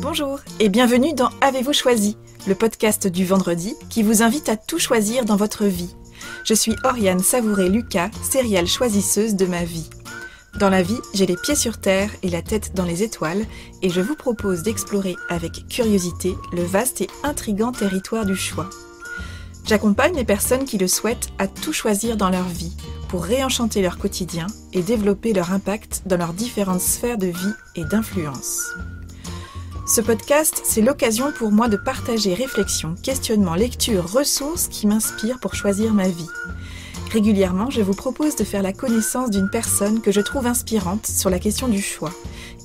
Bonjour et bienvenue dans Avez-vous choisi, le podcast du vendredi qui vous invite à tout choisir dans votre vie. Je suis Oriane Savouré-Lucas, céréale choisisseuse de ma vie. Dans la vie, j'ai les pieds sur terre et la tête dans les étoiles et je vous propose d'explorer avec curiosité le vaste et intrigant territoire du choix. J'accompagne les personnes qui le souhaitent à tout choisir dans leur vie pour réenchanter leur quotidien et développer leur impact dans leurs différentes sphères de vie et d'influence. Ce podcast, c'est l'occasion pour moi de partager réflexions, questionnements, lectures, ressources qui m'inspirent pour choisir ma vie. Régulièrement, je vous propose de faire la connaissance d'une personne que je trouve inspirante sur la question du choix.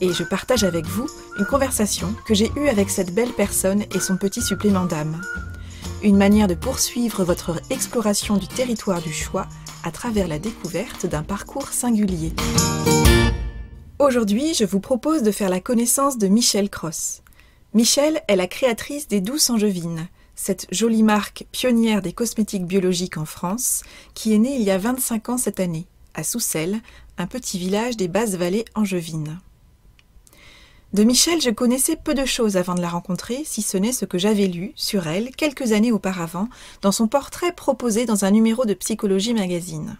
Et je partage avec vous une conversation que j'ai eue avec cette belle personne et son petit supplément d'âme. Une manière de poursuivre votre exploration du territoire du choix à travers la découverte d'un parcours singulier. Aujourd'hui, je vous propose de faire la connaissance de Michèle Cross. Michèle est la créatrice des Douces Angevines, cette jolie marque pionnière des cosmétiques biologiques en France, qui est née il y a 25 ans cette année, à Soucelles, un petit village des Basses-Vallées angevines. De Michèle, je connaissais peu de choses avant de la rencontrer, si ce n'est ce que j'avais lu sur elle quelques années auparavant, dans son portrait proposé dans un numéro de Psychologie Magazine.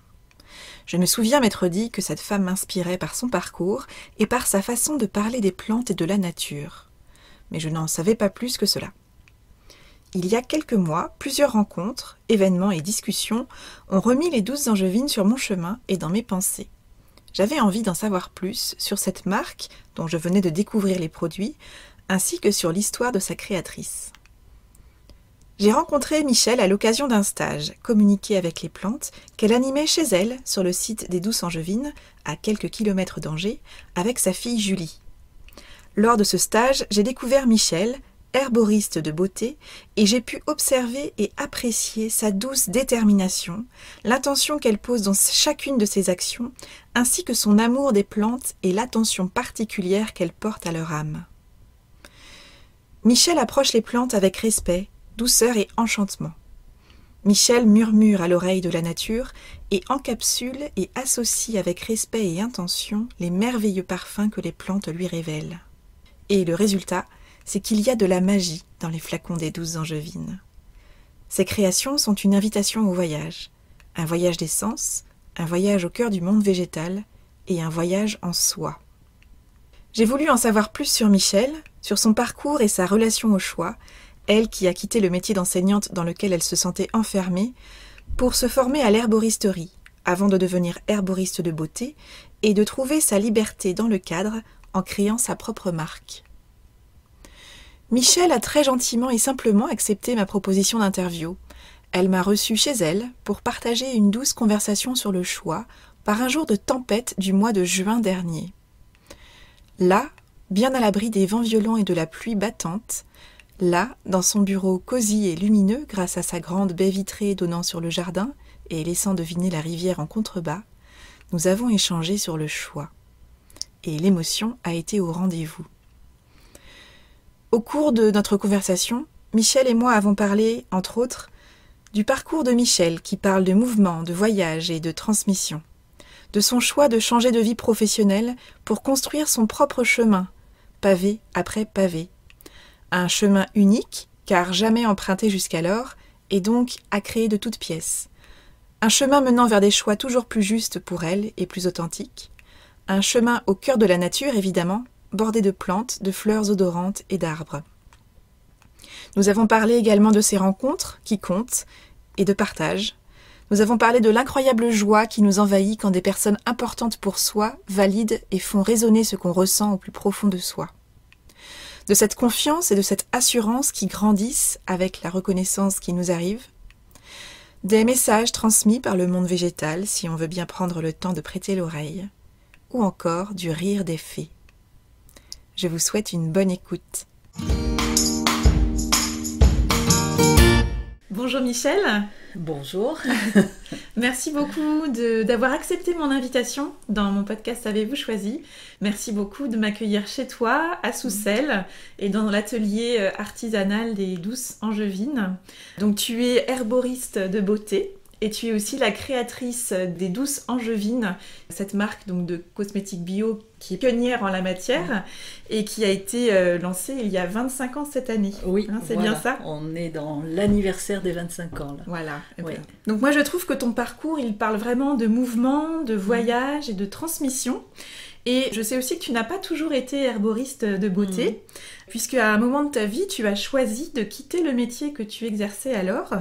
Je me souviens m'être dit que cette femme m'inspirait par son parcours et par sa façon de parler des plantes et de la nature. Mais je n'en savais pas plus que cela. Il y a quelques mois, plusieurs rencontres, événements et discussions ont remis les Douces Angevines sur mon chemin et dans mes pensées. J'avais envie d'en savoir plus sur cette marque dont je venais de découvrir les produits, ainsi que sur l'histoire de sa créatrice. J'ai rencontré Michèle à l'occasion d'un stage, communiqué avec les plantes, qu'elle animait chez elle, sur le site des Douces Angevines, à quelques kilomètres d'Angers, avec sa fille Julie. Lors de ce stage, j'ai découvert Michèle, herboriste de beauté, et j'ai pu observer et apprécier sa douce détermination, l'intention qu'elle pose dans chacune de ses actions, ainsi que son amour des plantes et l'attention particulière qu'elle porte à leur âme. Michèle approche les plantes avec respect, douceur et enchantement. Michèle murmure à l'oreille de la nature et encapsule et associe avec respect et intention les merveilleux parfums que les plantes lui révèlent. Et le résultat, c'est qu'il y a de la magie dans les flacons des Douces Angevines. Ces créations sont une invitation au voyage. Un voyage des sens, un voyage au cœur du monde végétal et un voyage en soi. J'ai voulu en savoir plus sur Michèle, sur son parcours et sa relation au choix, elle qui a quitté le métier d'enseignante dans lequel elle se sentait enfermée, pour se former à l'herboristerie, avant de devenir herboriste de beauté et de trouver sa liberté dans le cadre en créant sa propre marque. Michèle a très gentiment et simplement accepté ma proposition d'interview. Elle m'a reçue chez elle pour partager une douce conversation sur le choix par un jour de tempête du mois de juin dernier. Là, bien à l'abri des vents violents et de la pluie battante, là, dans son bureau cosy et lumineux grâce à sa grande baie vitrée donnant sur le jardin et laissant deviner la rivière en contrebas, nous avons échangé sur le choix. Et l'émotion a été au rendez-vous. Au cours de notre conversation, Michèle et moi avons parlé, entre autres, du parcours de Michèle qui parle de mouvement, de voyage et de transmission, de son choix de changer de vie professionnelle pour construire son propre chemin, pavé après pavé. Un chemin unique, car jamais emprunté jusqu'alors, et donc à créer de toutes pièces. Un chemin menant vers des choix toujours plus justes pour elle et plus authentiques. Un chemin au cœur de la nature, évidemment, bordé de plantes, de fleurs odorantes et d'arbres. Nous avons parlé également de ces rencontres qui comptent et de partage. Nous avons parlé de l'incroyable joie qui nous envahit quand des personnes importantes pour soi valident et font résonner ce qu'on ressent au plus profond de soi. De cette confiance et de cette assurance qui grandissent avec la reconnaissance qui nous arrive. Des messages transmis par le monde végétal si on veut bien prendre le temps de prêter l'oreille. Ou encore du rire des fées. Je vous souhaite une bonne écoute. Bonjour Michèle. Bonjour. Merci beaucoup d'avoir accepté mon invitation dans mon podcast Avez-vous choisi. Merci beaucoup de m'accueillir chez toi, à Soucelles, et dans l'atelier artisanal des Douces Angevines. Donc tu es herboriste de beauté Et tu es aussi la créatrice des Douces Angevines, cette marque donc de cosmétiques bio qui est pionnière en la matière et qui a été lancée il y a 25 ans cette année. Oui, hein, c'est voilà. bien ça? On est dans l'anniversaire des 25 ans là. Voilà. Oui. Donc moi je trouve que ton parcours, il parle vraiment de mouvement, de voyage et de transmission. Et je sais aussi que tu n'as pas toujours été herboriste de beauté, puisque à un moment de ta vie, tu as choisi de quitter le métier que tu exerçais alors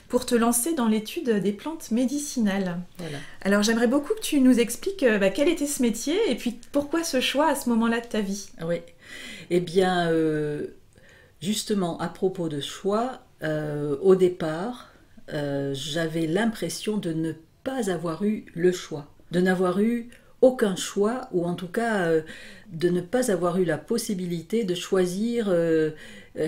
pour te lancer dans l'étude des plantes médicinales. Voilà. Alors j'aimerais beaucoup que tu nous expliques quel était ce métier et puis pourquoi ce choix à ce moment-là de ta vie. Oui. Eh bien, justement, à propos de choix, au départ, j'avais l'impression de ne pas avoir eu le choix, de n'avoir eu aucun choix, ou en tout cas de ne pas avoir eu la possibilité de choisir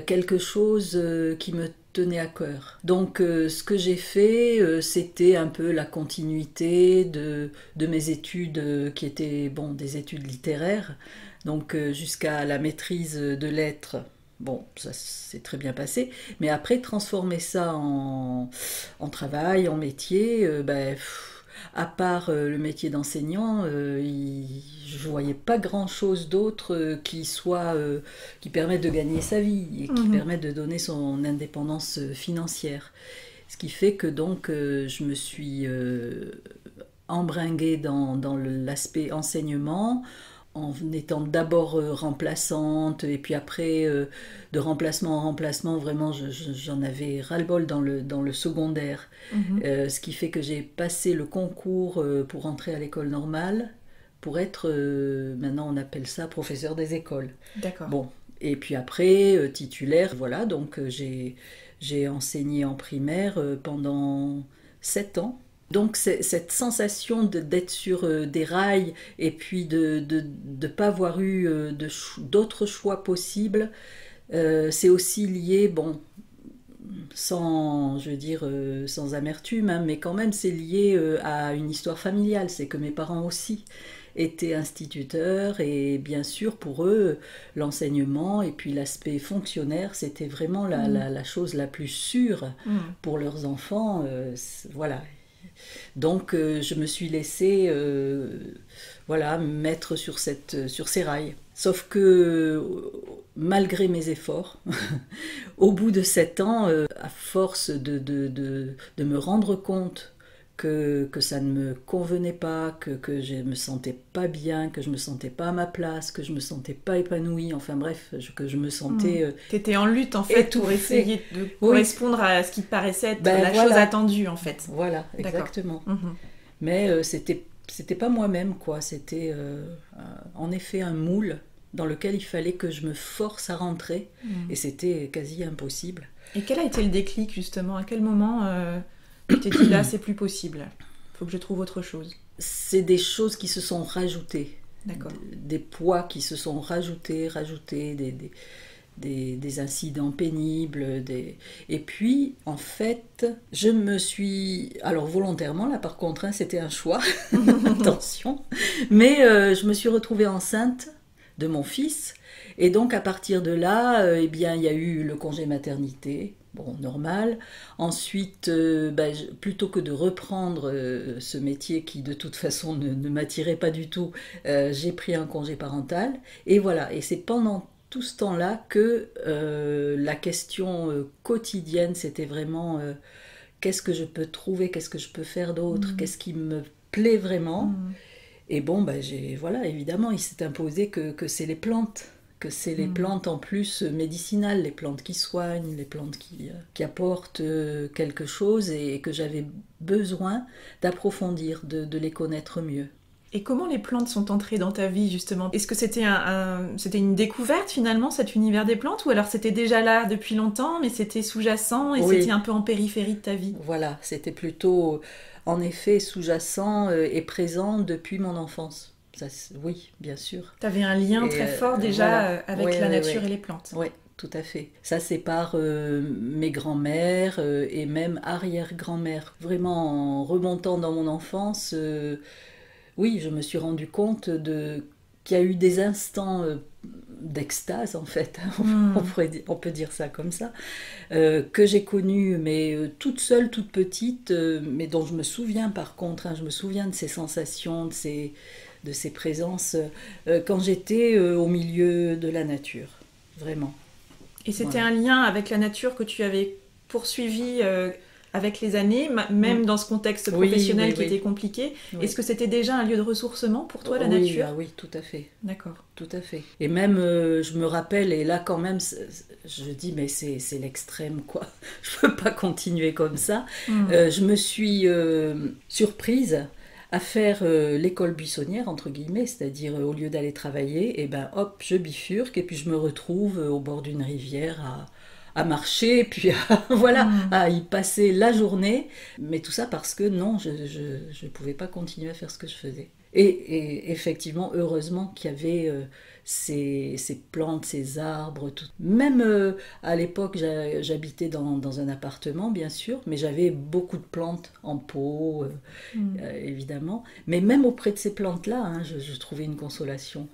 quelque chose qui me tenait à cœur. Donc ce que j'ai fait, c'était un peu la continuité de mes études qui étaient des études littéraires, donc jusqu'à la maîtrise de lettres. Bon, ça s'est très bien passé, mais après transformer ça en travail, en métier, à part le métier d'enseignant, je voyais pas grand-chose d'autre qui permette de gagner sa vie et qui permette de donner son indépendance financière. Ce qui fait que donc je me suis embringuée dans l'aspect enseignement, en étant d'abord remplaçante, et puis après, de remplacement en remplacement, vraiment, j'en avais ras-le-bol dans le secondaire. Ce qui fait que j'ai passé le concours pour entrer à l'école normale, pour être, maintenant on appelle ça professeur des écoles. D'accord. Bon, et puis après, titulaire, voilà, donc j'ai enseigné en primaire pendant 7 ans. Donc cette sensation d'être sur des rails et puis de ne pas avoir eu d'autres choix possibles, c'est aussi lié, sans amertume, hein, mais quand même c'est lié à une histoire familiale. C'est que mes parents aussi étaient instituteurs et bien sûr pour eux l'enseignement et puis l'aspect fonctionnaire c'était vraiment la chose la plus sûre pour leurs enfants, voilà. Donc je me suis laissée mettre sur ces rails. Sauf que malgré mes efforts, au bout de 7 ans, à force de me rendre compte que ça ne me convenait pas, que je me sentais pas bien, que je me sentais pas à ma place, que je me sentais pas épanouie, enfin bref, que je me sentais... T'étais en lutte en fait étouffée. Pour essayer de correspondre à ce qui te paraissait être la chose attendue en fait. Voilà, exactement. Mais c'était pas moi-même quoi, c'était en effet un moule dans lequel il fallait que je me force à rentrer et c'était quasi impossible. Et quel a été le déclic justement? À quel moment tu t'es dit là c'est plus possible, il faut que je trouve autre chose? C'est des choses qui se sont rajoutées. D'accord. Des poids qui se sont rajoutés, des incidents pénibles, et puis en fait je me suis, alors volontairement là par contre, hein, c'était un choix, attention, mais je me suis retrouvée enceinte de mon fils, et donc à partir de là, il y a eu le congé maternité, normal. Ensuite, plutôt que de reprendre ce métier qui de toute façon ne m'attirait pas du tout, j'ai pris un congé parental, et voilà, et c'est pendant tout ce temps-là que la question quotidienne, c'était vraiment qu'est-ce que je peux trouver, qu'est-ce que je peux faire d'autre, qu'est-ce qui me plaît vraiment. Et évidemment, il s'est imposé que c'est les plantes, que c'est les plantes en plus médicinales, les plantes qui soignent, les plantes qui apportent quelque chose, et que j'avais besoin d'approfondir, de les connaître mieux. Et comment les plantes sont entrées dans ta vie justement? Est-ce que c'était c'était une découverte finalement, cet univers des plantes, ou alors c'était déjà là depuis longtemps mais c'était sous-jacent et c'était un peu en périphérie de ta vie? Voilà, c'était plutôt en effet sous-jacent et présent depuis mon enfance. Ça, oui, bien sûr. Tu avais un lien très fort déjà avec la nature et les plantes. Oui, tout à fait. Ça, c'est par mes grands-mères et même arrière-grand-mères. Vraiment, en remontant dans mon enfance... oui, je me suis rendu compte qu'il y a eu des instants d'extase en fait, on peut dire ça comme ça, que j'ai connue mais toute seule, toute petite, mais dont je me souviens par contre, je me souviens de ces sensations, de ces présences quand j'étais au milieu de la nature, vraiment. Et c'était un lien avec la nature que tu avais poursuivi avec les années, même dans ce contexte professionnel qui était compliqué. Oui. Est-ce que c'était déjà un lieu de ressourcement pour toi, la nature ? Oui, tout à fait. D'accord. Tout à fait. Et même, je me rappelle, et là quand même, je dis, mais c'est l'extrême, quoi. Je ne peux pas continuer comme ça. Je me suis surprise à faire l'école buissonnière, entre guillemets, c'est-à-dire au lieu d'aller travailler, et ben hop, je bifurque, et puis je me retrouve au bord d'une rivière à marcher, puis à y passer la journée. Mais tout ça parce que non, je ne pouvais pas continuer à faire ce que je faisais. Et effectivement, heureusement qu'il y avait ces plantes, ces arbres. Tout. Même à l'époque, j'habitais dans un appartement, bien sûr, mais j'avais beaucoup de plantes en pot, évidemment. Mais même auprès de ces plantes-là, je trouvais une consolation.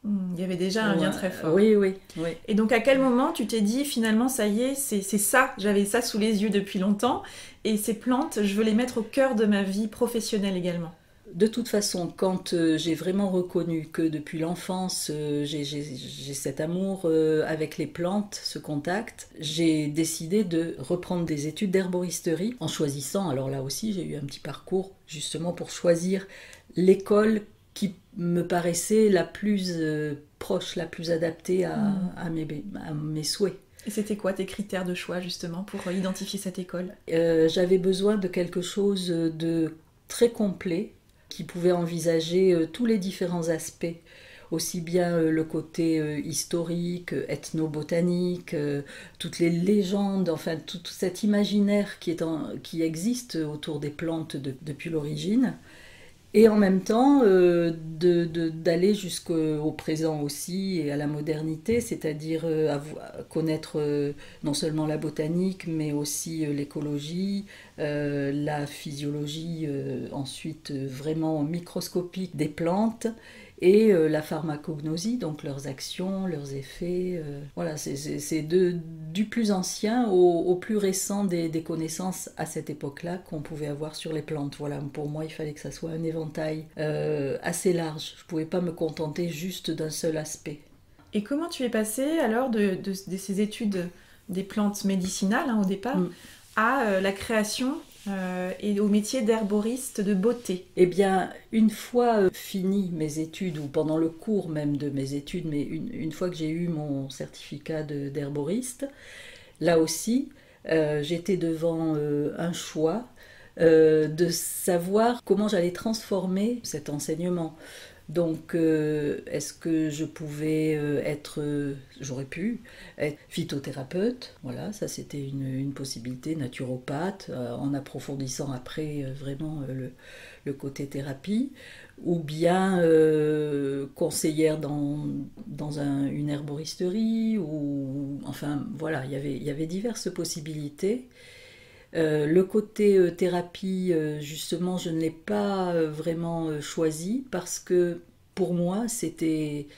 Il y avait déjà un lien très fort. Oui. Et donc à quel moment tu t'es dit finalement ça y est, c'est ça, j'avais ça sous les yeux depuis longtemps et ces plantes, je veux les mettre au cœur de ma vie professionnelle également? De toute façon, quand j'ai vraiment reconnu que depuis l'enfance, j'ai cet amour avec les plantes, ce contact, j'ai décidé de reprendre des études d'herboristerie en choisissant, alors là aussi j'ai eu un petit parcours justement pour choisir l'école qui me paraissait la plus proche, la plus adaptée à mes souhaits. Et c'était quoi tes critères de choix justement pour identifier cette école ? J'avais besoin de quelque chose de très complet qui pouvait envisager tous les différents aspects, aussi bien le côté historique, ethnobotanique, toutes les légendes, enfin tout cet imaginaire qui existe autour des plantes depuis l'origine. Et en même temps, d'aller jusqu'au présent aussi et à la modernité, c'est-à-dire connaître non seulement la botanique, mais aussi l'écologie, la physiologie ensuite vraiment microscopique des plantes, et la pharmacognosie, donc leurs actions, leurs effets. Voilà, c'est du plus ancien au plus récent des connaissances à cette époque-là qu'on pouvait avoir sur les plantes. Voilà, pour moi, il fallait que ça soit un éventail assez large. Je ne pouvais pas me contenter juste d'un seul aspect. Et comment tu es passée alors de ces études des plantes médicinales au départ à la création et au métier d'herboriste de beauté? Eh bien, une fois fini mes études, ou pendant le cours même de mes études, mais une fois que j'ai eu mon certificat d'herboriste, là aussi, j'étais devant un choix de savoir comment j'allais transformer cet enseignement. Donc, est-ce que je pouvais j'aurais pu être phytothérapeute, voilà, ça c'était une possibilité, naturopathe, en approfondissant après vraiment le côté thérapie, ou bien conseillère dans une herboristerie, ou enfin voilà, il y avait diverses possibilités. Le côté thérapie, justement, je ne l'ai pas vraiment choisi parce que pour moi, c'était...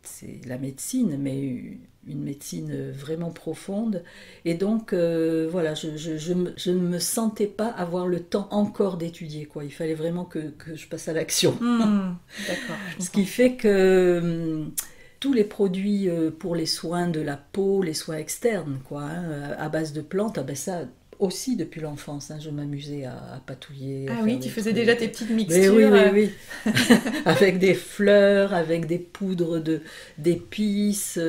c'est la médecine, mais une médecine vraiment profonde. Et donc, voilà, je ne me sentais pas avoir le temps encore d'étudier, quoi. Il fallait vraiment que je passe à l'action. D'accord. Ce qui fait que... tous les produits pour les soins de la peau, les soins externes, quoi, à base de plantes, ça aussi depuis l'enfance, je m'amusais à patouiller. Ah oui, tu faisais déjà tes petites mixtures. Oui. Avec des fleurs, avec des poudres d'épices.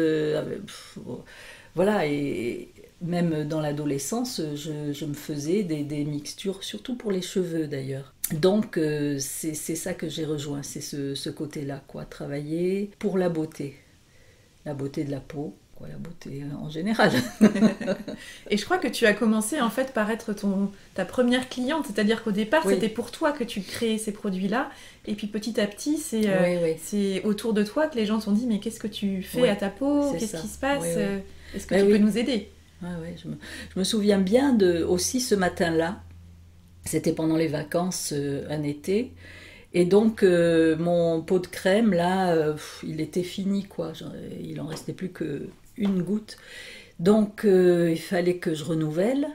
Voilà, et même dans l'adolescence, je me faisais des mixtures, surtout pour les cheveux d'ailleurs. Donc c'est ça que j'ai rejoint, c'est ce côté-là, quoi, travailler pour la beauté de la peau, quoi, la beauté en général. Et je crois que tu as commencé en fait par être ta première cliente, c'est-à-dire qu'au départ c'était pour toi que tu créais ces produits-là, et puis petit à petit c'est autour de toi que les gens t'ont dit mais qu'est-ce que tu fais à ta peau, qu'est-ce qui se passe, est-ce que tu peux nous aider? Je me souviens bien aussi ce matin-là. C'était pendant les vacances, un été, Et donc mon pot de crème là, il était fini quoi. Il en restait plus qu'une goutte. Donc il fallait que je renouvelle.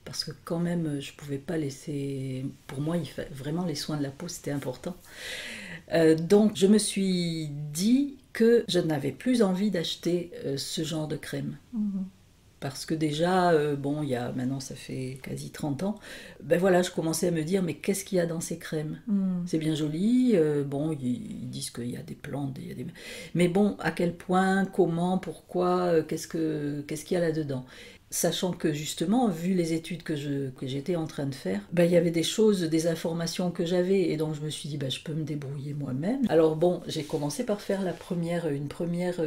Parce que quand même, je pouvais pas laisser... Pour moi, vraiment, les soins de la peau, c'était important. Donc, je me suis dit que je n'avais plus envie d'acheter ce genre de crème. Parce que déjà, bon, maintenant, ça fait quasi 30 ans, ben voilà, je commençais à me dire, mais qu'est-ce qu'il y a dans ces crèmes? C'est bien joli, bon, ils disent qu'il y a des plantes, mais bon, à quel point, comment, pourquoi, qu'est-ce qu'il y a là-dedans? Sachant que justement, vu les études que j'étais en train de faire, ben, il y avait des choses, des informations que j'avais, et donc je me suis dit, ben, je peux me débrouiller moi-même. Alors bon, j'ai commencé par faire une première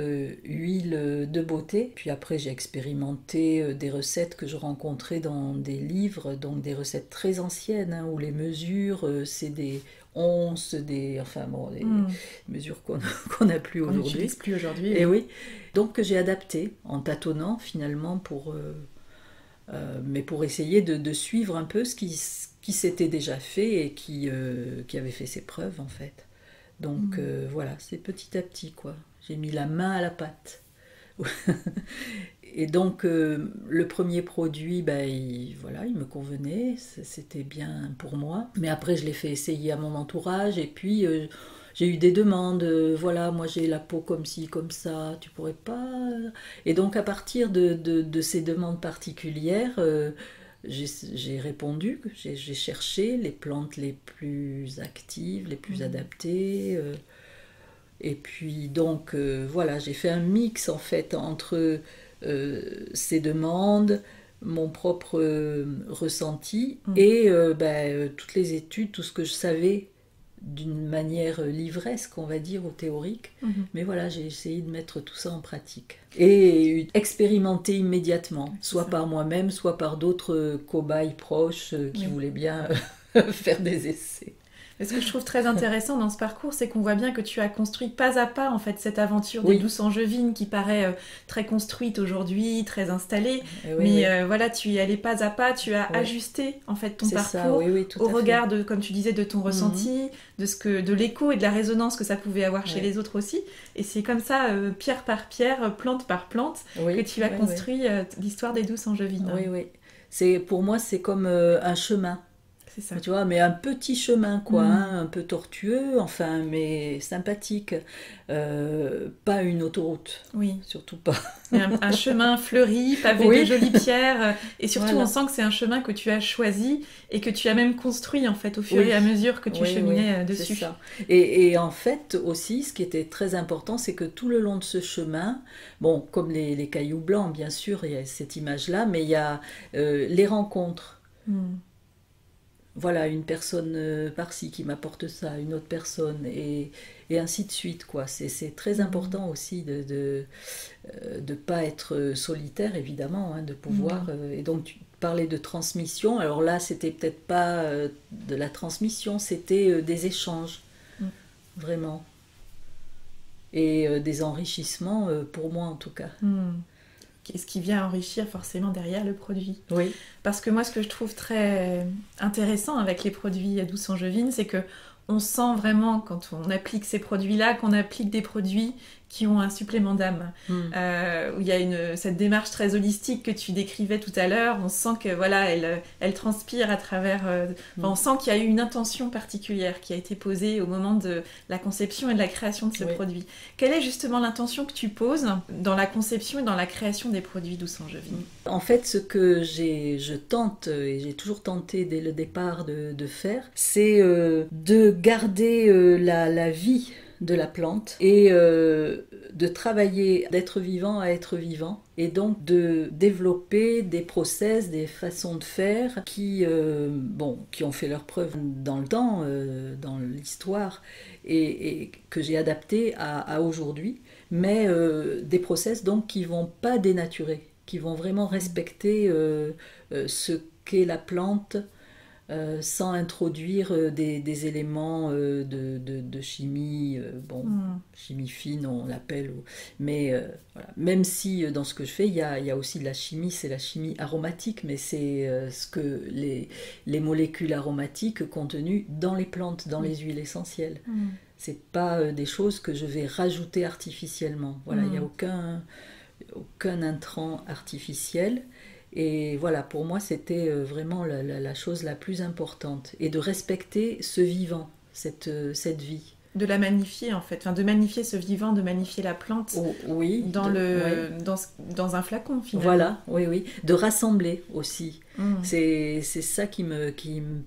huile de beauté, puis après j'ai expérimenté des recettes que je rencontrais dans des livres, donc des recettes très anciennes, hein, où les mesures, c'est des onces, enfin bon, des mesures qu'on n'a plus aujourd'hui. On n'utilise plus aujourd'hui. Et oui. Donc que j'ai adapté en tâtonnant finalement mais pour essayer de suivre un peu ce qui s'était déjà fait et qui avait fait ses preuves en fait. Donc voilà, c'est petit à petit quoi. J'ai mis la main à la pâte. Et donc le premier produit, ben, il me convenait, c'était bien pour moi. Mais après je l'ai fait essayer à mon entourage et puis j'ai eu des demandes, voilà, moi j'ai la peau comme ci, comme ça, tu pourrais pas... Et donc à partir de ces demandes particulières, j'ai répondu, j'ai cherché les plantes les plus actives, les plus adaptées. Et puis donc voilà, j'ai fait un mix en fait entre ces demandes, mon propre ressenti et toutes les études, tout ce que je savais d'une manière livresque, on va dire, ou théorique. Mais voilà, j'ai essayé de mettre tout ça en pratique. Et expérimenter immédiatement, soit par moi-même, soit par d'autres cobayes proches qui voulaient bien faire des essais. Et ce que je trouve très intéressant dans ce parcours, c'est qu'on voit bien que tu as construit pas à pas en fait cette aventure des douces angevines qui paraît très construite aujourd'hui, très installée. Voilà, tu y allais pas à pas, tu as ajusté en fait ton parcours au regard de, comme tu disais, de ton ressenti, de l'écho et de la résonance que ça pouvait avoir chez les autres aussi. Et c'est comme ça, pierre par pierre, plante par plante, que tu as construit l'histoire des douces angevines. Pour moi, c'est comme un chemin. C'est ça. Tu vois, mais un petit chemin, quoi, un peu tortueux, enfin, mais sympathique. Pas une autoroute. Oui. Surtout pas. Un chemin fleuri, pavé de jolies pierres. Et surtout, on sent que c'est un chemin que tu as choisi et que tu as même construit, en fait, au fur et à mesure que tu cheminais dessus. C'est ça. Et en fait, aussi, ce qui était très important, c'est que tout le long de ce chemin, bon, comme les cailloux blancs, bien sûr, il y a cette image-là, mais il y a les rencontres. Voilà, une personne par-ci qui m'apporte ça, une autre personne, et ainsi de suite, quoi. C'est très important aussi de pas être solitaire, évidemment, hein, de pouvoir... et donc, tu parlais de transmission. Alors là, c'était peut-être pas de la transmission, c'était des échanges, vraiment. Et des enrichissements, pour moi, en tout cas. Ce qui vient enrichir forcément derrière le produit. Oui. Parce que moi, ce que je trouve très intéressant avec les produits douces angevines, c'est que on sent vraiment, quand on applique ces produits-là, qu'on applique des produits qui ont un supplément d'âme. Où il y a cette démarche très holistique que tu décrivais tout à l'heure. On sent que voilà, elle transpire à travers... on sent qu'il y a eu une intention particulière qui a été posée au moment de la conception et de la création de ce produit. Quelle est justement l'intention que tu poses dans la conception et dans la création des produits douces angevines? En fait, ce que je tente, et j'ai toujours tenté dès le départ de faire, c'est de garder la vie de la plante et de travailler d'être vivant à être vivant et donc de développer des process, des façons de faire qui ont fait leur preuve dans le temps, dans l'histoire et que j'ai adapté à aujourd'hui, mais des process donc qui vont pas dénaturer, qui vont vraiment respecter ce qu'est la plante sans introduire des éléments de chimie, chimie fine on l'appelle, mais voilà. Même si dans ce que je fais, il y a aussi de la chimie, c'est la chimie aromatique, mais c'est ce que les molécules aromatiques contenues dans les plantes, dans les huiles essentielles. C'est pas des choses que je vais rajouter artificiellement. Voilà, il n'y a aucun intrant artificiel. Et voilà, pour moi, c'était vraiment la chose la plus importante. Et de respecter ce vivant, cette vie. De la magnifier en fait, enfin, de magnifier ce vivant, de magnifier la plante oui, dans un flacon finalement. Voilà, oui. De rassembler aussi. C'est ça qui me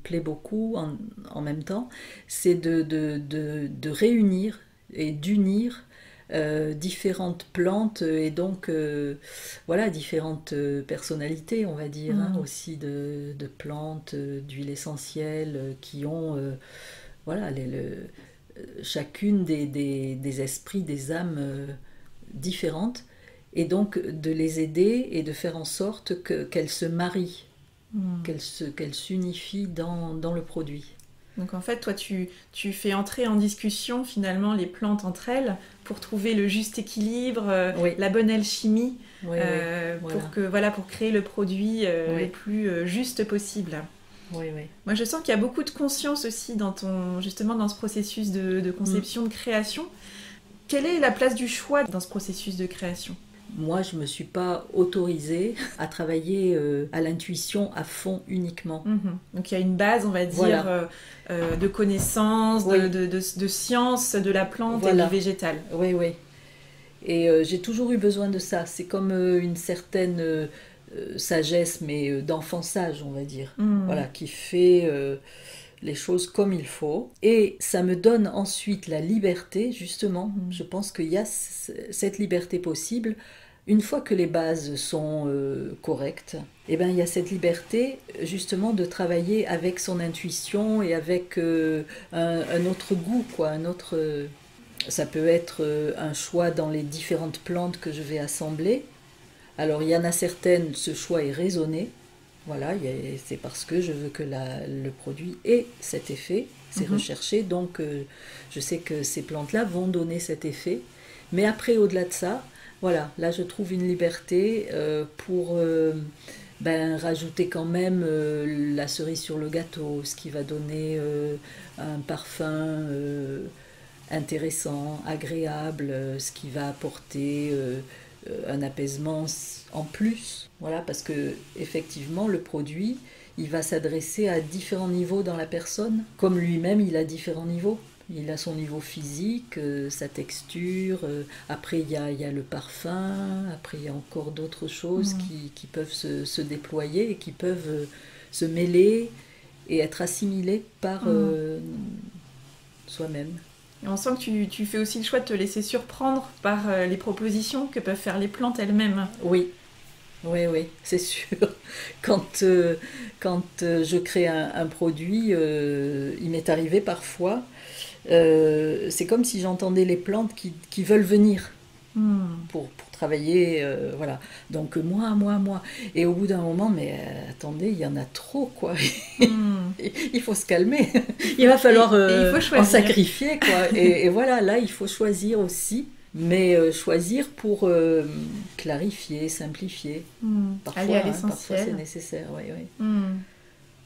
plaît beaucoup en même temps. C'est de réunir et d'unir différentes plantes et donc voilà, différentes personnalités, on va dire, aussi de plantes, d'huiles essentielles qui ont voilà, chacune des esprits, des âmes différentes, et donc de les aider et de faire en sorte qu'elles se marient, qu'elles s'unifient dans le produit. Donc en fait, toi, tu fais entrer en discussion finalement les plantes entre elles pour trouver le juste équilibre, la bonne alchimie, pour créer le produit le plus juste possible. Oui. Moi, je sens qu'il y a beaucoup de conscience aussi justement dans ce processus de conception, de création. Quelle est la place du choix dans ce processus de création ? Moi, je ne me suis pas autorisée à travailler à l'intuition à fond uniquement. Donc il y a une base, on va dire, de connaissances, de science de la plante et du végétal. Oui. Et j'ai toujours eu besoin de ça. C'est comme une certaine sagesse, mais d'enfant-sage, on va dire. Voilà, qui fait les choses comme il faut. Et ça me donne ensuite la liberté, justement. Je pense qu'il y a cette liberté possible. Une fois que les bases sont correctes, eh ben, il y a cette liberté justement de travailler avec son intuition et avec un autre goût, quoi, ça peut être un choix dans les différentes plantes que je vais assembler. Alors il y en a certaines, ce choix est raisonné. Voilà, c'est parce que je veux que le produit ait cet effet, c'est recherché, donc je sais que ces plantes-là vont donner cet effet. Mais après, au-delà de ça, voilà, là je trouve une liberté pour rajouter quand même la cerise sur le gâteau, ce qui va donner un parfum intéressant, agréable, ce qui va apporter un apaisement en plus. Voilà, parce que effectivement le produit, il va s'adresser à différents niveaux dans la personne, comme lui-même il a différents niveaux. Il a son niveau physique, sa texture, après il y a le parfum, après il y a encore d'autres choses qui peuvent se déployer et qui peuvent se mêler et être assimilées par soi-même. Et on sent que tu fais aussi le choix de te laisser surprendre par les propositions que peuvent faire les plantes elles-mêmes. Oui, c'est sûr. Quand je crée un produit, il m'est arrivé parfois, c'est comme si j'entendais les plantes qui veulent venir pour travailler, voilà. Donc moi. Et au bout d'un moment, mais attendez, il y en a trop, quoi. Il faut se calmer. Il va falloir en sacrifier, quoi. Et voilà, là, il faut choisir aussi. Mais choisir pour clarifier, simplifier. Parfois, aller à l'essentiel. Parfois c'est nécessaire, oui.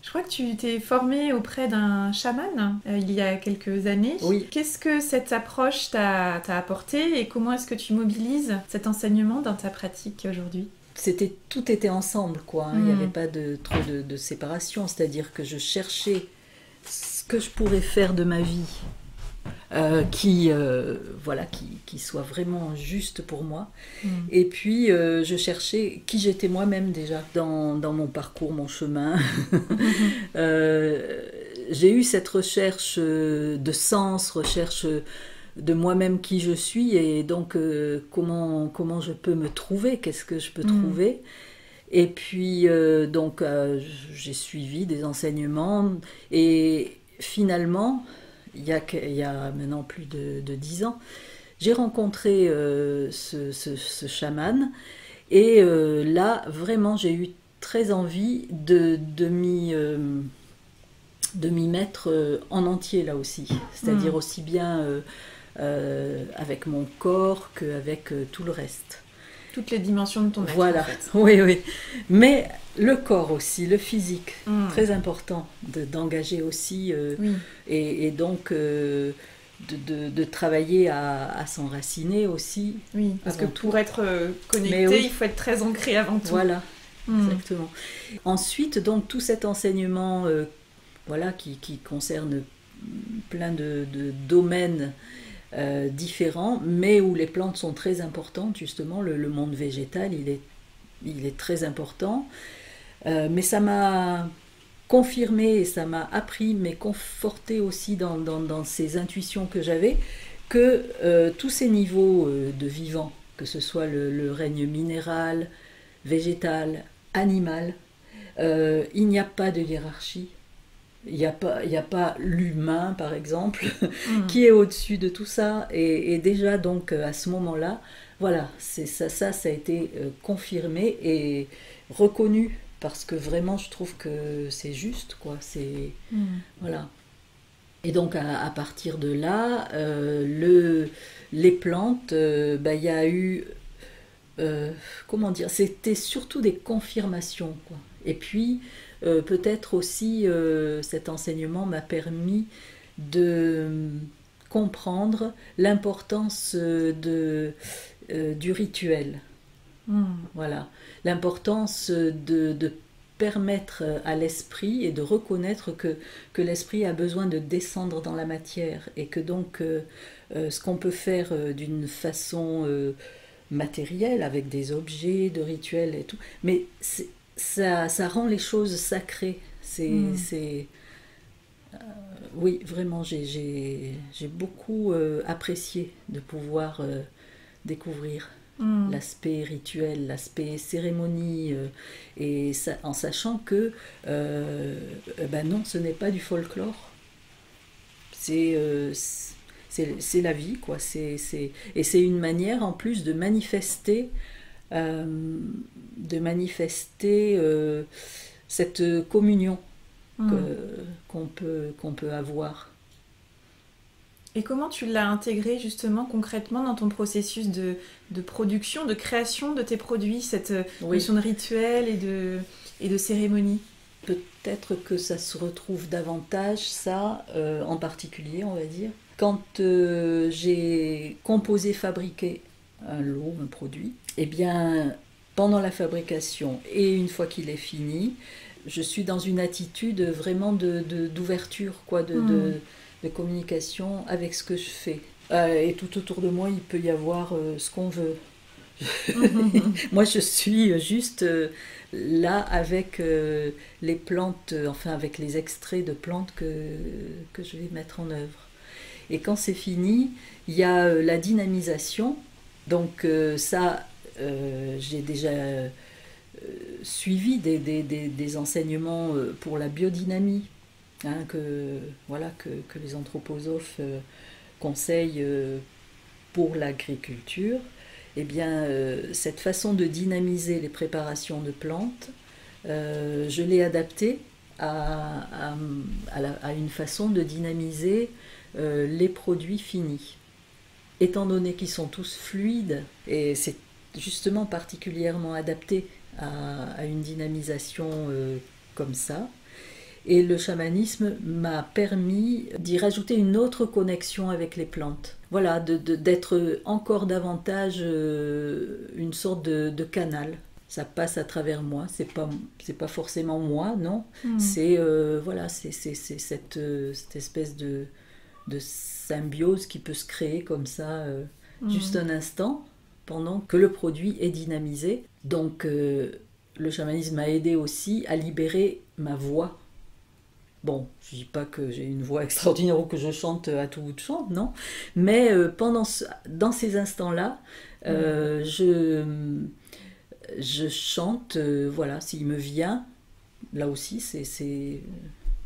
Je crois que tu t'es formée auprès d'un chaman il y a quelques années. Oui. Qu'est-ce que cette approche t'a apporté et comment est-ce que tu mobilises cet enseignement dans ta pratique aujourd'hui ? Tout était ensemble, quoi. Il n'y avait pas trop de séparation, c'est-à-dire que je cherchais ce que je pourrais faire de ma vie. Qui soit vraiment juste pour moi. Et puis je cherchais qui j'étais moi-même déjà dans mon parcours, mon chemin. J'ai eu cette recherche de sens, recherche de moi-même qui je suis et donc comment je peux me trouver, qu'est-ce que je peux trouver. Et puis j'ai suivi des enseignements et finalement il y a maintenant plus de 10 ans, j'ai rencontré ce chaman et là, vraiment, j'ai eu très envie de m'y de m'y mettre en entier là aussi, c'est-à-dire aussi bien avec mon corps qu'avec tout le reste. Toutes les dimensions de ton être. Voilà, En fait. oui, oui. Mais le corps aussi, le physique, très important d'engager aussi Oui. et donc de travailler à s'enraciner aussi. Oui, parce que avant pour tout. être connecté, Mais oui. il faut être très ancré avant tout. Voilà, Mm. exactement. Ensuite, donc tout cet enseignement voilà, qui concerne plein de domaines différents, mais où les plantes sont très importantes, justement, le monde végétal, il est très important. Mais ça m'a confirmé et ça m'a appris, mais conforté aussi dans ces intuitions que j'avais, que tous ces niveaux de vivant, que ce soit le règne minéral, végétal, animal, il n'y a pas de hiérarchie. Il n'y a pas l'humain, par exemple, qui est au-dessus de tout ça. Et déjà, donc, à ce moment-là, voilà, ça a été confirmé et reconnu, parce que vraiment, je trouve que c'est juste, quoi. Voilà. Et donc, à partir de là, les plantes, il y a eu... comment dire, c'était surtout des confirmations, quoi. Et puis peut-être aussi cet enseignement m'a permis de comprendre l'importance du rituel. Voilà, l'importance de permettre à l'esprit et de reconnaître que l'esprit a besoin de descendre dans la matière et que donc ce qu'on peut faire d'une façon matériel, avec des objets, de rituels et tout, mais ça rend les choses sacrées. Oui, vraiment, j'ai beaucoup apprécié de pouvoir découvrir l'aspect rituel, l'aspect cérémonie, et ça, en sachant que non, ce n'est pas du folklore. C'est la vie, quoi. Et c'est une manière en plus de manifester cette communion qu'on peut avoir. Et comment tu l'as intégré justement concrètement dans ton processus de production, de création de tes produits, cette notion de rituel et de cérémonie? Peut-être que ça se retrouve davantage, ça, en particulier, on va dire. Quand j'ai composé, fabriqué un lot, un produit, eh bien, pendant la fabrication et une fois qu'il est fini, je suis dans une attitude vraiment d'ouverture, quoi, de communication avec ce que je fais. Et tout autour de moi, il peut y avoir ce qu'on veut. Moi, je suis juste là avec les plantes, enfin avec les extraits de plantes que je vais mettre en œuvre. Et quand c'est fini, il y a la dynamisation. Donc ça, j'ai déjà suivi des enseignements pour la biodynamie, hein, que les anthroposophes conseillent pour l'agriculture. Eh bien, cette façon de dynamiser les préparations de plantes, je l'ai adaptée à une façon de dynamiser les produits finis. Étant donné qu'ils sont tous fluides, et c'est justement particulièrement adapté à une dynamisation comme ça, et le chamanisme m'a permis d'y rajouter une autre connexion avec les plantes. Voilà, d'être encore davantage une sorte de canal. Ça passe à travers moi, c'est pas forcément moi, non. C'est voilà, c'est cette espèce de symbiose qui peut se créer comme ça, juste un instant, pendant que le produit est dynamisé. Donc le chamanisme m'a aidé aussi à libérer ma voix. Bon, je ne dis pas que j'ai une voix extraordinaire ou que je chante à tout bout de champ, non. Mais dans ces instants-là, je chante, voilà, s'il me vient, là aussi, c'est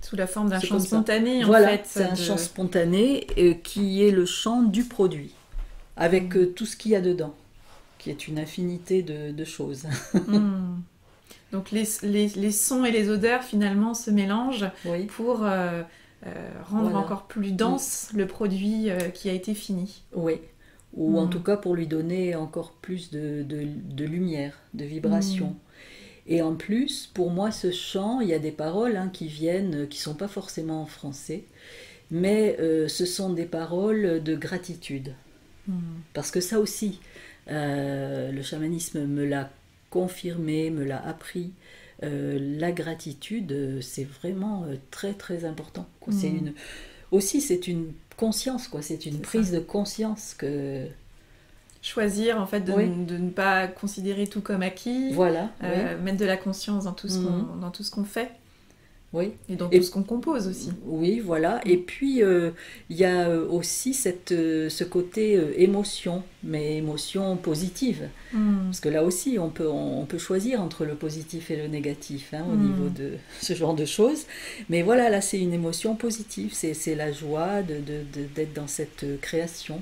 sous la forme d'un chant spontané, voilà, en fait. C'est un chant spontané qui est le chant du produit, avec tout ce qu'il y a dedans, qui est une infinité de choses. Donc les sons et les odeurs finalement se mélangent Oui, pour rendre voilà. encore plus dense le produit qui a été fini. Oui. Ou en tout cas pour lui donner encore plus de lumière, de vibration. Et en plus, pour moi, ce chant, il y a des paroles qui viennent, qui sont pas forcément en français, mais ce sont des paroles de gratitude. Parce que ça aussi, le chamanisme me l'a confirmé, me l'a appris. La gratitude, c'est vraiment très très important, quoi. Aussi, c'est une conscience, quoi. C'est une prise de conscience que... Choisir en fait Oui, de ne pas considérer tout comme acquis, voilà, oui. mettre de la conscience dans tout dans tout ce qu'on fait Oui. et dans Et tout ce qu'on compose aussi. oui, voilà. Et puis, il y a aussi ce côté émotion, mais émotion positive. Parce que là aussi, on peut choisir entre le positif et le négatif au niveau de ce genre de choses. Mais voilà, là, c'est une émotion positive. C'est la joie d'être dans cette création.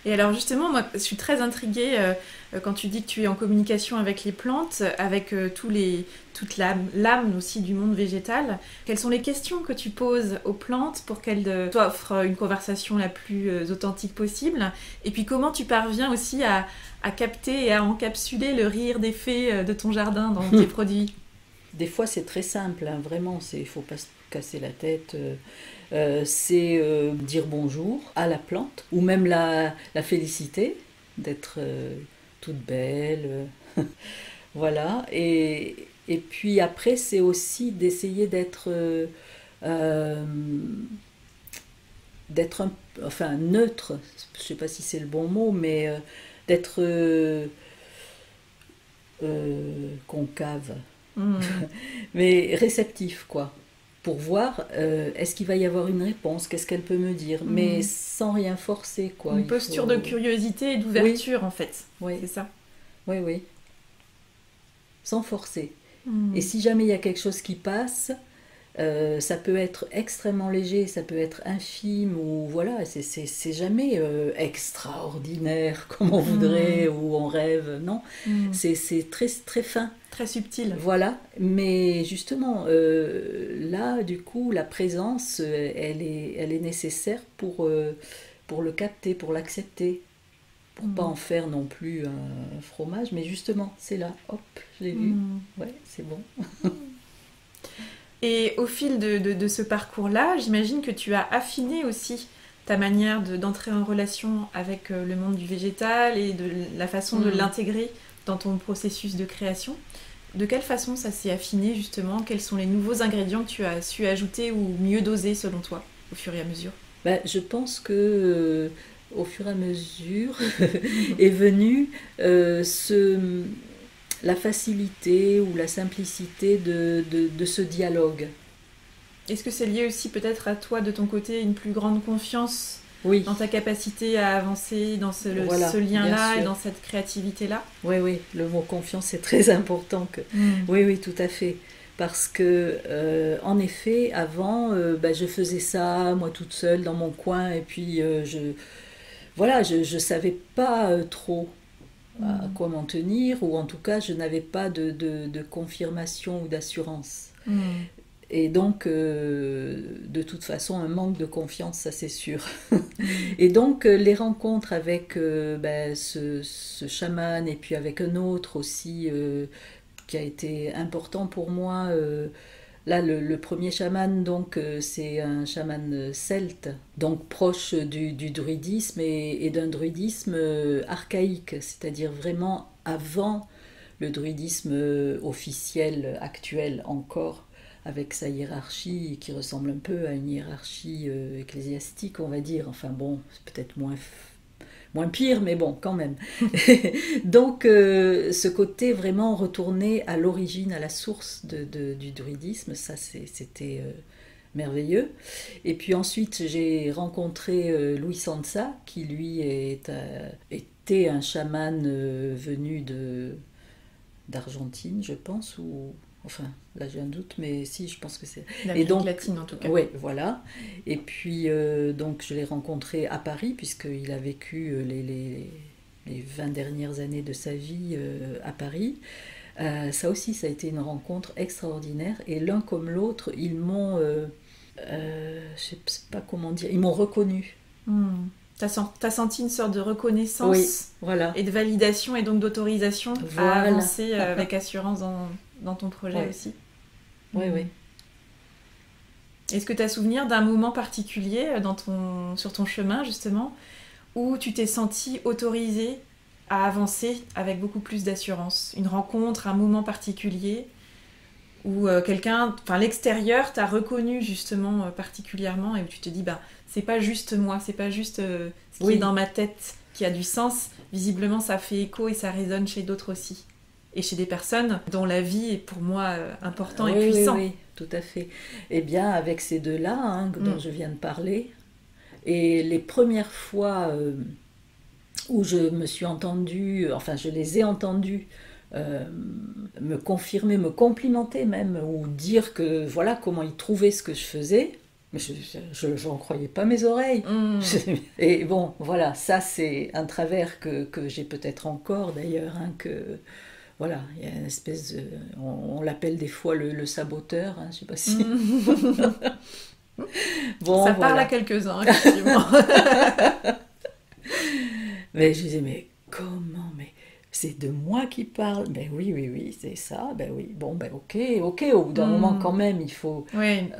Et alors justement, moi, je suis très intriguée quand tu dis que tu es en communication avec les plantes, avec toute l'âme aussi du monde végétal. Quelles sont les questions que tu poses aux plantes pour qu'elles t'offrent une conversation la plus authentique possible? Et puis comment tu parviens aussi à capter et à encapsuler le rire des fées de ton jardin dans tes produits? Des fois, c'est très simple, vraiment. Il ne faut pas se casser la tête. C'est dire bonjour à la plante, ou même la féliciter d'être toute belle. Voilà. Et puis après, c'est aussi d'essayer d'être enfin neutre. Je ne sais pas si c'est le bon mot, mais d'être concave, mais réceptif, quoi. Pour voir, est-ce qu'il va y avoir une réponse, qu'est-ce qu'elle peut me dire, mais sans rien forcer, quoi. Une posture de curiosité et d'ouverture, en fait. Oui, C'est ça. oui, oui. Sans forcer. Et si jamais il y a quelque chose qui passe, ça peut être extrêmement léger, ça peut être infime, ou voilà, c'est jamais extraordinaire comme on voudrait, ou on rêve, non. C'est très, très fin. Très subtil. Voilà, mais justement, là, du coup, la présence, elle est nécessaire pour le capter, pour l'accepter, pour pas en faire non plus un fromage, mais justement, c'est là, hop, je l'ai vu, ouais, c'est bon. Et au fil de ce parcours-là, j'imagine que tu as affiné aussi ta manière d'entrer en relation avec le monde du végétal et de la façon de l'intégrer dans ton processus de création. De quelle façon ça s'est affiné justement? Quels sont les nouveaux ingrédients que tu as su ajouter ou mieux doser selon toi au fur et à mesure? Je pense que au fur et à mesure est venue la facilité ou la simplicité de ce dialogue. Est-ce que c'est lié aussi peut-être à toi de ton côté une plus grande confiance Oui. dans ta capacité à avancer dans Voilà, ce lien-là bien et sûr. dans cette créativité-là? Oui, oui, le mot confiance est très important. Oui, oui, tout à fait. Parce que, en effet, avant, je faisais ça, moi toute seule, dans mon coin, et puis je savais pas trop à quoi m'en tenir, ou en tout cas, je n'avais pas de confirmation ou d'assurance. Et donc, de toute façon, un manque de confiance, ça c'est sûr. Et donc, les rencontres avec ce chaman, et puis avec un autre aussi, qui a été important pour moi. Là, le premier chaman, donc, c'est un chaman celte, donc proche du druidisme et d'un druidisme archaïque, c'est-à-dire vraiment avant le druidisme officiel actuel encore, avec sa hiérarchie qui ressemble un peu à une hiérarchie ecclésiastique, on va dire. Enfin bon, c'est peut-être moins pire, mais bon, quand même. Donc, ce côté vraiment retourné à l'origine, à la source du druidisme, ça c'était merveilleux. Et puis ensuite, j'ai rencontré Louis Sansa, qui lui était un chaman venu d'Argentine, je pense, ou... Enfin, là j'ai un doute, mais si, je pense que c'est... L'Amérique latine en tout cas. Oui, voilà. Et puis, donc, je l'ai rencontré à Paris, puisqu'il a vécu les 20 dernières années de sa vie à Paris, Ça aussi, ça a été une rencontre extraordinaire. Et l'un comme l'autre, ils m'ont, je sais pas comment dire, ils m'ont reconnu. T'as senti une sorte de reconnaissance Oui, voilà. et de validation et donc d'autorisation à avancer avec assurance dans ton projet aussi. Oui, oui. Est-ce que tu as souvenir d'un moment particulier sur ton chemin, justement, où tu t'es senti autorisée à avancer avec beaucoup plus d'assurance? Une rencontre, un moment particulier où l'extérieur t'a reconnu justement particulièrement et où tu te dis, c'est pas juste moi, c'est pas juste ce qui est dans ma tête qui a du sens. Visiblement, ça fait écho et ça résonne chez d'autres aussi. Et chez des personnes dont la vie est pour moi important et puissant. Oui, tout à fait. Eh bien, avec ces deux-là dont je viens de parler, et les premières fois où je me suis entendue, enfin je les ai entendus me confirmer, me complimenter même, ou dire que voilà comment ils trouvaient ce que je faisais, mais je n'en croyais pas mes oreilles. Et bon, voilà, ça c'est un travers que j'ai peut-être encore d'ailleurs, que... Voilà, il y a une espèce de... On l'appelle des fois le saboteur, je ne sais pas si... Bon, ça parle à quelques-uns, effectivement. Mais je disais, mais comment? Mais c'est de moi qui parle? Ben oui, c'est ça. Ben oui, bon, ben ok, au bout d'un moment quand même, il faut...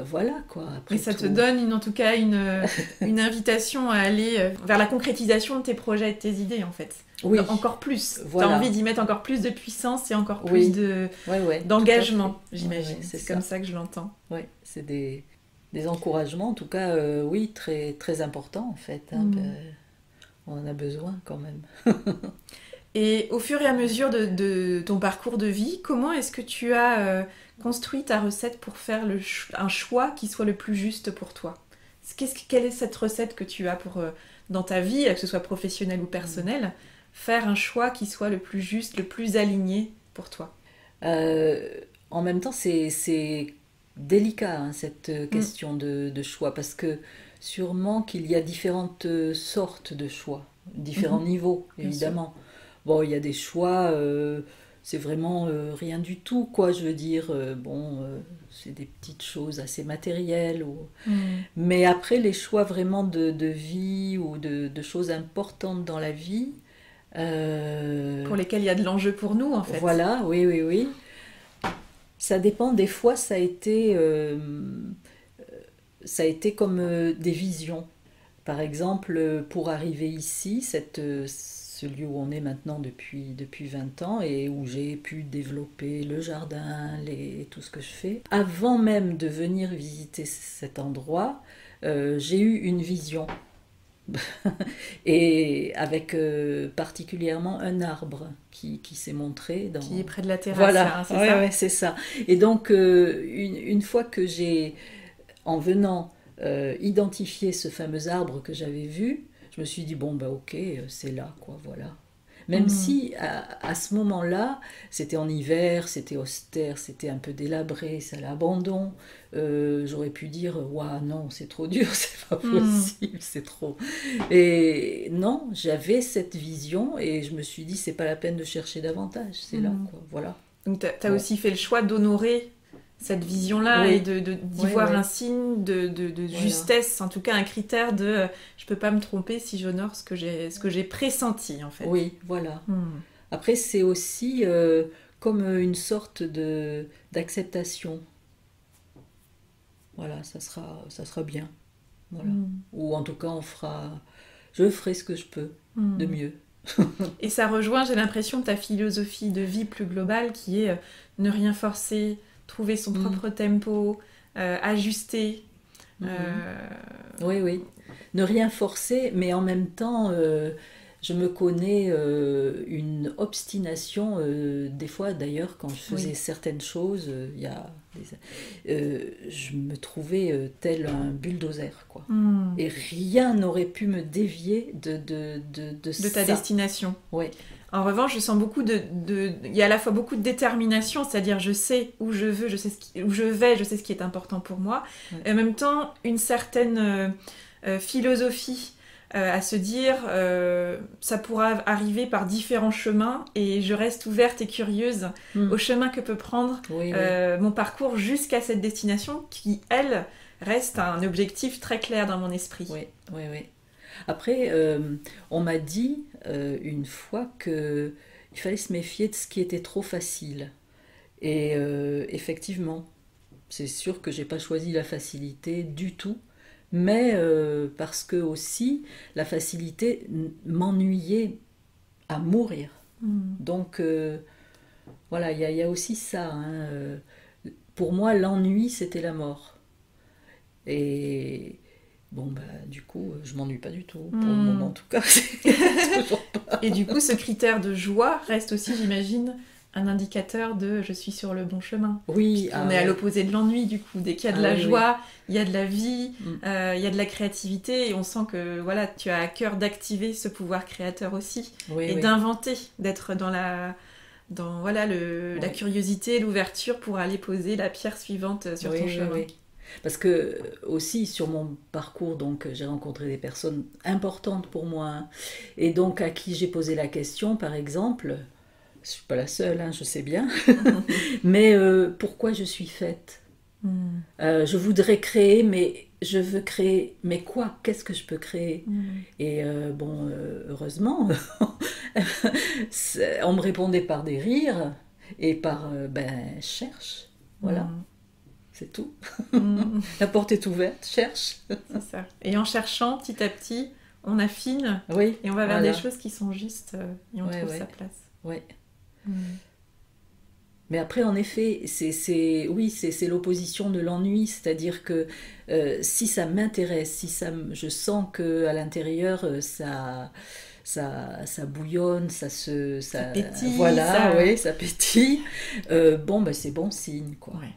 voilà, quoi. Après ça te donne, en tout cas, une invitation à aller vers la concrétisation de tes projets et de tes idées, en fait. Oui. Encore plus. Voilà. Tu as envie d'y mettre encore plus de puissance et encore plus d'engagement, j'imagine. C'est comme ça que je l'entends. Oui, c'est des encouragements, en tout cas, oui, très, très importants, en fait. On en a besoin, quand même. Et au fur et à mesure de ton parcours de vie, comment est-ce que tu as construit ta recette pour faire un choix qui soit le plus juste pour toi? Quelle est cette recette que tu as pour, dans ta vie, que ce soit professionnelle ou personnelle, faire un choix qui soit le plus juste, le plus aligné pour toi? En même temps, c'est délicat, cette question de choix, parce que sûrement qu'il y a différentes sortes de choix, différents niveaux, évidemment. Bon, il y a des choix, c'est vraiment rien du tout, quoi, je veux dire. C'est des petites choses assez matérielles. Mais après, les choix vraiment de vie ou de choses importantes dans la vie... Pour lesquels il y a de l'enjeu pour nous, en fait. Voilà, oui. Ça dépend, des fois, ça a été comme des visions. Par exemple, pour arriver ici, ce lieu où on est maintenant depuis 20 ans et où j'ai pu développer le jardin, tout ce que je fais. Avant même de venir visiter cet endroit, j'ai eu une vision. Et avec particulièrement un arbre qui s'est montré qui est près de la terrasse. Voilà, c'est ça. Ouais, c'est ça. Et donc une fois que j'ai, en venant, identifié ce fameux arbre que j'avais vu, je me suis dit bon ok, c'est là, quoi, voilà. Même si à ce moment-là, c'était en hiver, c'était austère, c'était un peu délabré, c'est à l'abandon. J'aurais pu dire ouah non, c'est trop dur, c'est pas possible, c'est trop. Et non, j'avais cette vision et je me suis dit c'est pas la peine de chercher davantage, c'est là, quoi, voilà. Donc t'as aussi fait le choix d'honorer cette vision-là et d'y voir un signe de justesse, en tout cas un critère de je peux pas me tromper si j'honore ce que j'ai pressenti, en fait. Oui, voilà. Après, c'est aussi comme une sorte d'acceptation. Voilà, ça sera bien. Voilà. Ou en tout cas, je ferai ce que je peux de mieux. Et ça rejoint, j'ai l'impression, ta philosophie de vie plus globale qui est ne rien forcer, trouver son propre tempo, ajuster. Oui. Ne rien forcer, mais en même temps, je me connais une obstination. Des fois, d'ailleurs, quand je faisais certaines choses, je me trouvais tel un bulldozer, quoi. Et rien n'aurait pu me dévier de ta destination. Oui. En revanche, je sens il y a à la fois beaucoup de détermination, c'est-à-dire je sais où je veux, je sais où je vais, je sais ce qui est important pour moi, et en même temps une certaine philosophie à se dire ça pourra arriver par différents chemins et je reste ouverte et curieuse au chemin que peut prendre mon parcours jusqu'à cette destination qui, elle, reste un objectif très clair dans mon esprit. Oui, oui, oui. Après, on m'a dit une fois qu'il fallait se méfier de ce qui était trop facile. Et effectivement, c'est sûr que j'ai pas choisi la facilité du tout, mais parce que aussi la facilité m'ennuyait à mourir. Donc voilà, il y a aussi ça. Hein. Pour moi, l'ennui, c'était la mort. Et bon, bah, du coup, je m'ennuie pas du tout, pour le moment en tout cas. Toujours pas. Et du coup, ce critère de joie reste aussi, j'imagine, un indicateur de je suis sur le bon chemin. Oui, on est à l'opposé de l'ennui, du coup. Dès qu'il y a de la joie, il y a de la vie, il y a de la créativité, et on sent que voilà, tu as à cœur d'activer ce pouvoir créateur aussi, et d'inventer, d'être dans la curiosité, l'ouverture pour aller poser la pierre suivante sur ton chemin. Oui. Parce que aussi sur mon parcours, donc j'ai rencontré des personnes importantes pour moi, hein, et donc à qui j'ai posé la question, par exemple. Je suis pas la seule, hein, je sais bien. Mais pourquoi je suis faite je voudrais créer, mais je veux créer. Mais quoi? Qu'est-ce que je peux créer? Et bon, heureusement, on me répondait par des rires et par cherche. Voilà. C'est tout. La porte est ouverte, cherche. C'est ça. Et en cherchant, petit à petit, on affine et on va vers des choses qui sont justes et on trouve sa place. Oui. Mais après, en effet, c'est l'opposition de l'ennui, c'est-à-dire que si ça m'intéresse, si je sens qu'à l'intérieur, ça bouillonne, ça pétille. Voilà, ça pétille, c'est bon signe, quoi. Ouais.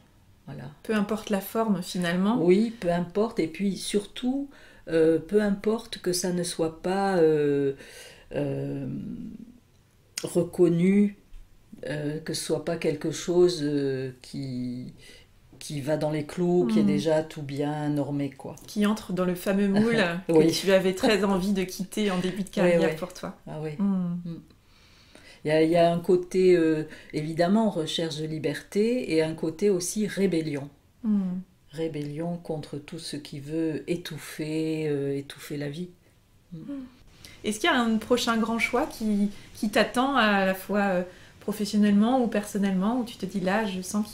Voilà. Peu importe la forme, finalement. Oui, peu importe, et puis surtout, peu importe que ça ne soit pas reconnu, que ce soit pas quelque chose qui va dans les clous, qui est déjà tout bien normé, quoi. Qui entre dans le fameux moule que tu avais très envie de quitter en début de carrière pour toi. Ah oui. Il y a un côté, évidemment, recherche de liberté, et un côté aussi rébellion. Rébellion contre tout ce qui veut étouffer la vie. Est-ce qu'il y a un prochain grand choix qui t'attend à la fois professionnellement ou personnellement, où tu te dis là, je sens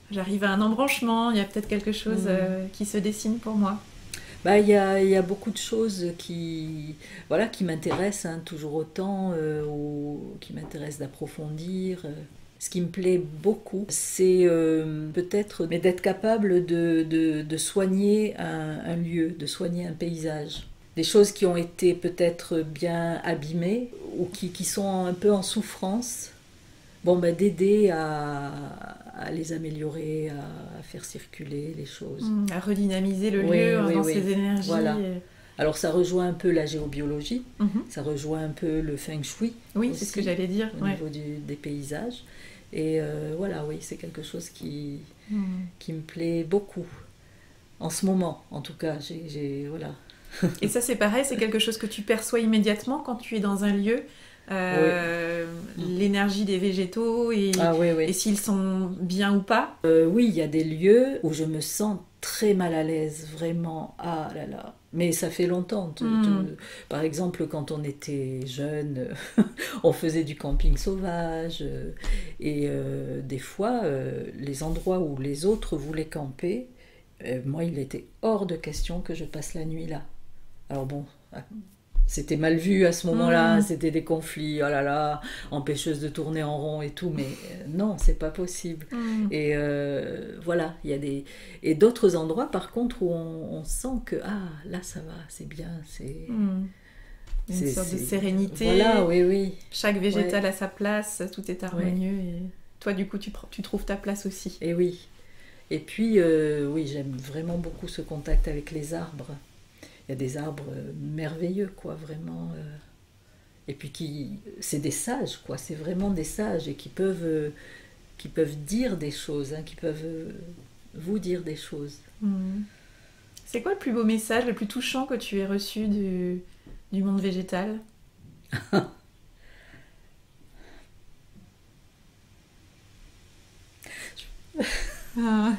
j'arrive à un embranchement, il y a peut-être quelque chose qui se dessine pour moi? Il y a beaucoup de choses qui m'intéressent, hein, toujours autant, qui m'intéressent d'approfondir. Ce qui me plaît beaucoup, c'est peut-être d'être capable de soigner un lieu, de soigner un paysage. Des choses qui ont été peut-être bien abîmées ou qui sont un peu en souffrance, d'aider à les améliorer, à faire circuler les choses. À redynamiser le lieu dans ses énergies. Voilà. Alors ça rejoint un peu la géobiologie, ça rejoint un peu le feng shui. Oui, aussi, c'est ce que j'allais dire. Au niveau des paysages. Et c'est quelque chose qui me plaît beaucoup. En ce moment, en tout cas, voilà. Et ça, c'est pareil, c'est quelque chose que tu perçois immédiatement quand tu es dans un lieu, l'énergie des végétaux et s'ils sont bien ou pas. Oui, il y a des lieux où je me sens très mal à l'aise, vraiment. Ah là là. Mais ça fait longtemps. Par exemple, quand on était jeune, on faisait du camping sauvage. Et des fois, les endroits où les autres voulaient camper, moi, il était hors de question que je passe la nuit là. Alors bon, c'était mal vu à ce moment-là, c'était des conflits, oh là là, empêcheuse de tourner en rond et tout, mais non, c'est pas possible. Et voilà, il y a et d'autres endroits par contre où on sent que là ça va, c'est bien, c'est une sorte de sérénité. Voilà, oui. Chaque végétal a sa place, tout est harmonieux et toi du coup tu trouves ta place aussi. Et oui. Et puis j'aime vraiment beaucoup ce contact avec les arbres. Il y a des arbres merveilleux, quoi, vraiment. Et puis c'est des sages, quoi. C'est vraiment des sages et qui peuvent dire des choses, hein, qui peuvent vous dire des choses. C'est quoi le plus beau message, le plus touchant que tu aies reçu du monde végétal? Ah.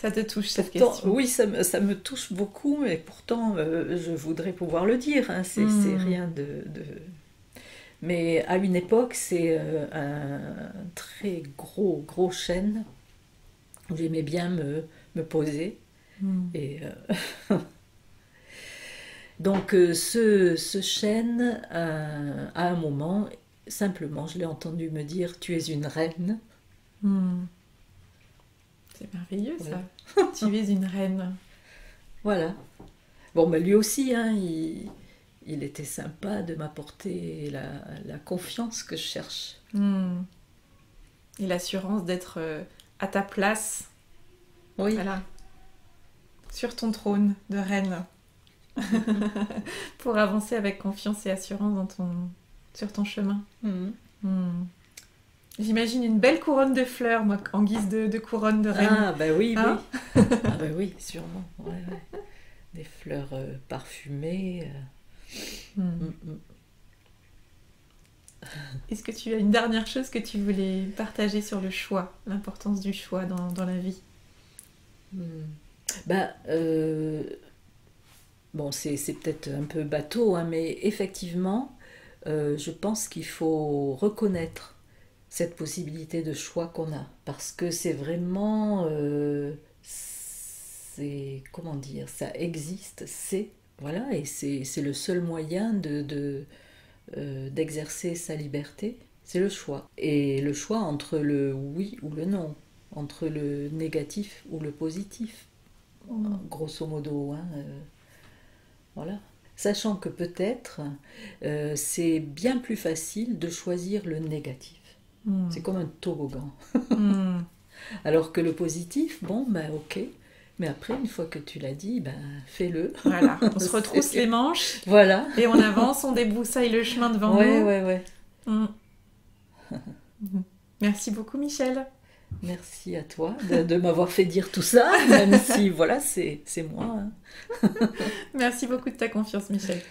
Ça te touche cette question? Oui, ça me touche beaucoup, mais pourtant, je voudrais pouvoir le dire. Hein, c'est rien de... Mais à une époque, c'est un très gros chêne où j'aimais bien me poser. Et, donc, ce chêne, à un moment, simplement, je l'ai entendu me dire « Tu es une reine ». C'est merveilleux, ça. Tu es une reine. Voilà. Bon, lui aussi, hein, il était sympa de m'apporter la confiance que je cherche. Et l'assurance d'être à ta place. Oui. Voilà. Sur ton trône de reine. Pour avancer avec confiance et assurance sur ton chemin. J'imagine une belle couronne de fleurs, moi, en guise de couronne de reine. Ah, oui, hein? Oui. Ah, oui, sûrement. Ouais. Des fleurs parfumées. Est-ce que tu as une dernière chose que tu voulais partager sur le choix, l'importance du choix dans la vie? Bon, c'est peut-être un peu bateau, hein, mais effectivement, je pense qu'il faut reconnaître cette possibilité de choix qu'on a, parce que c'est vraiment, comment dire, ça existe, voilà, et c'est le seul moyen d'exercer sa liberté, c'est le choix. Et le choix entre le oui ou le non, entre le négatif ou le positif, grosso modo, hein, voilà. Sachant que peut-être c'est bien plus facile de choisir le négatif. C'est comme un toboggan. Alors que le positif, ok. Mais après, une fois que tu l'as dit, fais-le. Voilà, on se retrousse les manches. Voilà. Et on avance, on débroussaille le chemin devant nous. Ouais. Merci beaucoup, Michel. Merci à toi de m'avoir fait dire tout ça, même si, voilà, c'est moi. Hein. Merci beaucoup de ta confiance, Michel.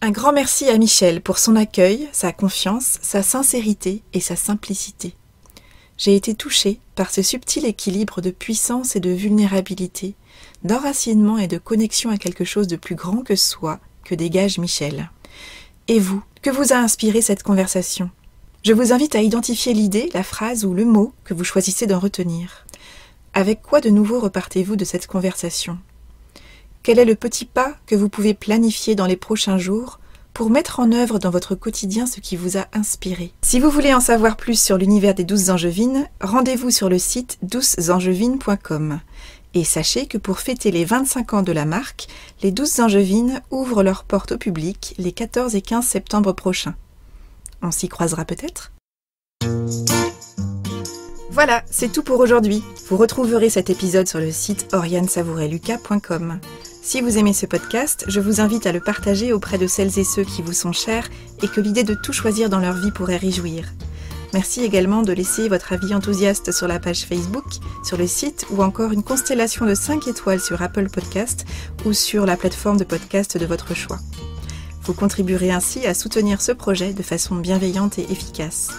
Un grand merci à Michel pour son accueil, sa confiance, sa sincérité et sa simplicité. J'ai été touchée par ce subtil équilibre de puissance et de vulnérabilité, d'enracinement et de connexion à quelque chose de plus grand que soi que dégage Michel. Et vous, que vous a inspiré cette conversation ? Je vous invite à identifier l'idée, la phrase ou le mot que vous choisissez d'en retenir. Avec quoi de nouveau repartez-vous de cette conversation ? Quel est le petit pas que vous pouvez planifier dans les prochains jours pour mettre en œuvre dans votre quotidien ce qui vous a inspiré ? Si vous voulez en savoir plus sur l'univers des Douces Angevines, rendez-vous sur le site doucesangevines.com. Et sachez que pour fêter les 25 ans de la marque, les Douces Angevines ouvrent leurs portes au public les 14 et 15 septembre prochains. On s'y croisera peut-être ? Voilà, c'est tout pour aujourd'hui. Vous retrouverez cet épisode sur le site oriansavoureluca.com. Si vous aimez ce podcast, je vous invite à le partager auprès de celles et ceux qui vous sont chers et que l'idée de tout choisir dans leur vie pourrait réjouir. Merci également de laisser votre avis enthousiaste sur la page Facebook, sur le site ou encore une constellation de 5 étoiles sur Apple Podcast ou sur la plateforme de podcast de votre choix. Vous contribuerez ainsi à soutenir ce projet de façon bienveillante et efficace.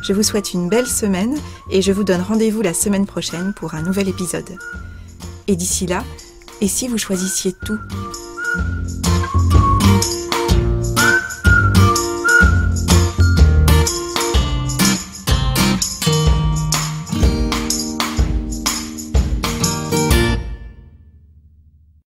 Je vous souhaite une belle semaine et je vous donne rendez-vous la semaine prochaine pour un nouvel épisode. Et d'ici là, et si vous choisissiez tout ?